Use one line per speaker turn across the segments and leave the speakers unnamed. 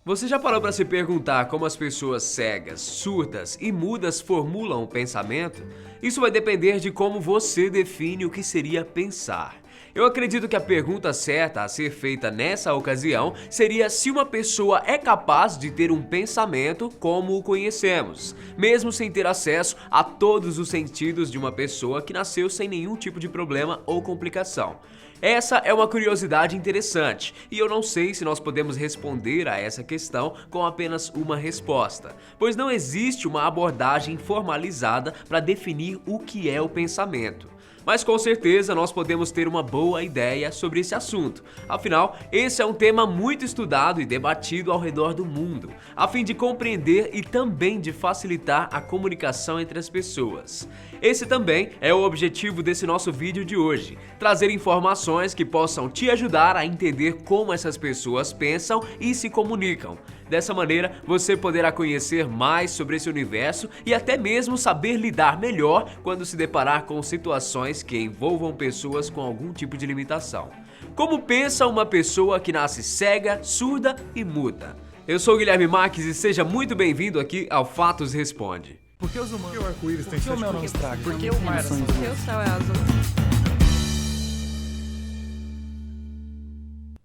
Você já parou para se perguntar como as pessoas cegas, surdas e mudas formulam o pensamento? Isso vai depender de como você define o que seria pensar. Eu acredito que a pergunta certa a ser feita nessa ocasião seria se uma pessoa é capaz de ter um pensamento como o conhecemos, mesmo sem ter acesso a todos os sentidos de uma pessoa que nasceu sem nenhum tipo de problema ou complicação. Essa é uma curiosidade interessante e eu não sei se nós podemos responder a essa questão com apenas uma resposta, pois não existe uma abordagem formalizada para definir o que é o pensamento. Mas com certeza nós podemos ter uma boa ideia sobre esse assunto. Afinal, esse é um tema muito estudado e debatido ao redor do mundo, a fim de compreender e também de facilitar a comunicação entre as pessoas. Esse também é o objetivo desse nosso vídeo de hoje, trazer informações que possam te ajudar a entender como essas pessoas pensam e se comunicam. Dessa maneira, você poderá conhecer mais sobre esse universo e até mesmo saber lidar melhor quando se deparar com situações que envolvam pessoas com algum tipo de limitação. Como pensa uma pessoa que nasce cega, surda e muda? Eu sou o Guilherme Marques e seja muito bem-vindo aqui ao Fatos Responde.
Por que os humanos?
Por que o arco-íris tem
Por que o
sete
mel não
cores?
estraga?
Por que o mar é azul?
Porque o céu é azul.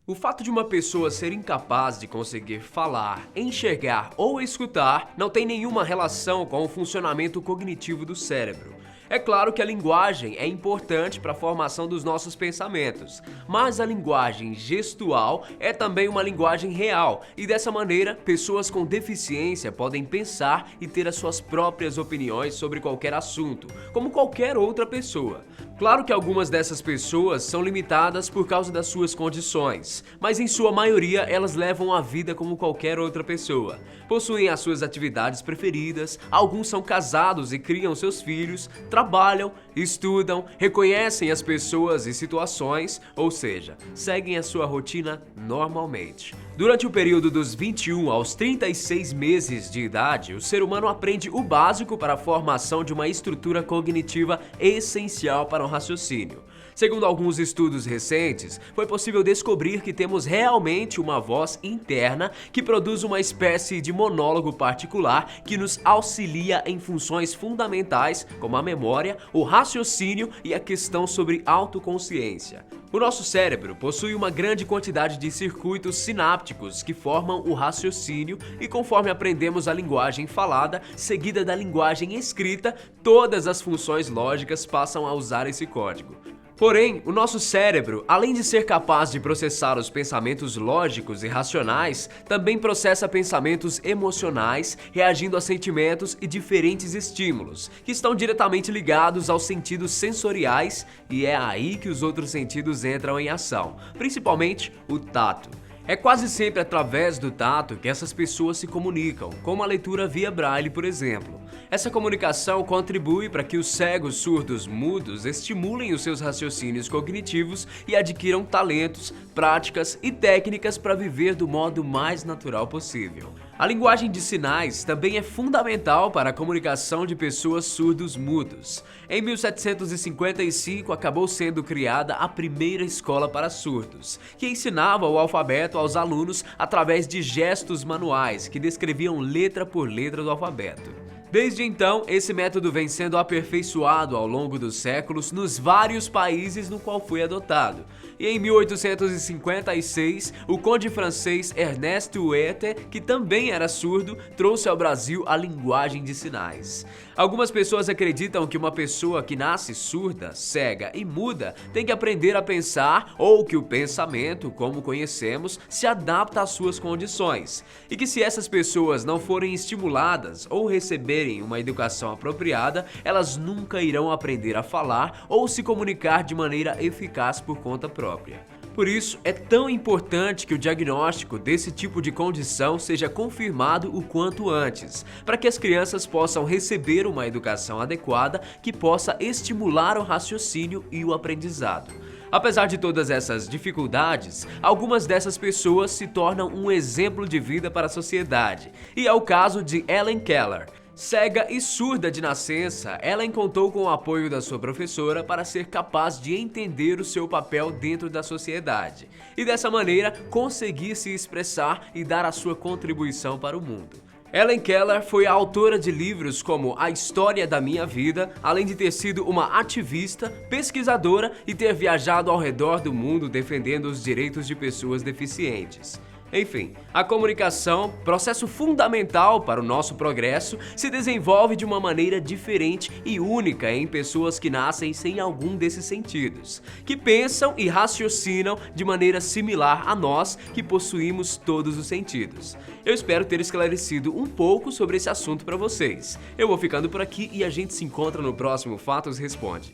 O fato de uma pessoa ser incapaz de conseguir falar, enxergar ou escutar não tem nenhuma relação com o funcionamento cognitivo do cérebro. É claro que a linguagem é importante para a formação dos nossos pensamentos, mas a linguagem gestual é também uma linguagem real e dessa maneira, pessoas com deficiência podem pensar e ter as suas próprias opiniões sobre qualquer assunto, como qualquer outra pessoa. Claro que algumas dessas pessoas são limitadas por causa das suas condições, mas em sua maioria elas levam a vida como qualquer outra pessoa. Possuem as suas atividades preferidas, alguns são casados e criam seus filhos, trabalham, estudam, reconhecem as pessoas e situações, ou seja, seguem a sua rotina normalmente. Durante o período dos 21 aos 36 meses de idade, o ser humano aprende o básico para a formação de uma estrutura cognitiva essencial para o raciocínio. Segundo alguns estudos recentes, foi possível descobrir que temos realmente uma voz interna que produz uma espécie de monólogo particular que nos auxilia em funções fundamentais como a memória, o raciocínio e a questão sobre autoconsciência. O nosso cérebro possui uma grande quantidade de circuitos sinápticos que formam o raciocínio e conforme aprendemos a linguagem falada, seguida da linguagem escrita, todas as funções lógicas passam a usar esse código. Porém, o nosso cérebro, além de ser capaz de processar os pensamentos lógicos e racionais, também processa pensamentos emocionais, reagindo a sentimentos e diferentes estímulos, que estão diretamente ligados aos sentidos sensoriais, e é aí que os outros sentidos entram em ação, principalmente o tato. É quase sempre através do tato que essas pessoas se comunicam, como a leitura via braille, por exemplo. Essa comunicação contribui para que os cegos, surdos, mudos estimulem os seus raciocínios cognitivos e adquiram talentos, práticas e técnicas para viver do modo mais natural possível. A linguagem de sinais também é fundamental para a comunicação de pessoas surdos-mudos. Em 1755 acabou sendo criada a primeira escola para surdos, que ensinava o alfabeto aos alunos através de gestos manuais que descreviam letra por letra do alfabeto. Desde então, esse método vem sendo aperfeiçoado ao longo dos séculos nos vários países no qual foi adotado. E em 1856, o conde francês Ernest Huete, que também era surdo, trouxe ao Brasil a linguagem de sinais. Algumas pessoas acreditam que uma pessoa que nasce surda, cega e muda tem que aprender a pensar ou que o pensamento, como conhecemos, se adapta às suas condições. E que se essas pessoas não forem estimuladas ou receberem uma educação apropriada, elas nunca irão aprender a falar ou se comunicar de maneira eficaz por conta própria. Por isso, é tão importante que o diagnóstico desse tipo de condição seja confirmado o quanto antes, para que as crianças possam receber uma educação adequada que possa estimular o raciocínio e o aprendizado. Apesar de todas essas dificuldades, algumas dessas pessoas se tornam um exemplo de vida para a sociedade, e é o caso de Helen Keller. Cega e surda de nascença, Ellen contou com o apoio da sua professora para ser capaz de entender o seu papel dentro da sociedade e, dessa maneira, conseguir se expressar e dar a sua contribuição para o mundo. Helen Keller foi a autora de livros como A História da Minha Vida, além de ter sido uma ativista, pesquisadora e ter viajado ao redor do mundo defendendo os direitos de pessoas deficientes. Enfim, a comunicação, processo fundamental para o nosso progresso, se desenvolve de uma maneira diferente e única em pessoas que nascem sem algum desses sentidos, que pensam e raciocinam de maneira similar a nós que possuímos todos os sentidos. Eu espero ter esclarecido um pouco sobre esse assunto para vocês. Eu vou ficando por aqui e a gente se encontra no próximo Fatos Responde.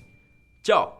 Tchau!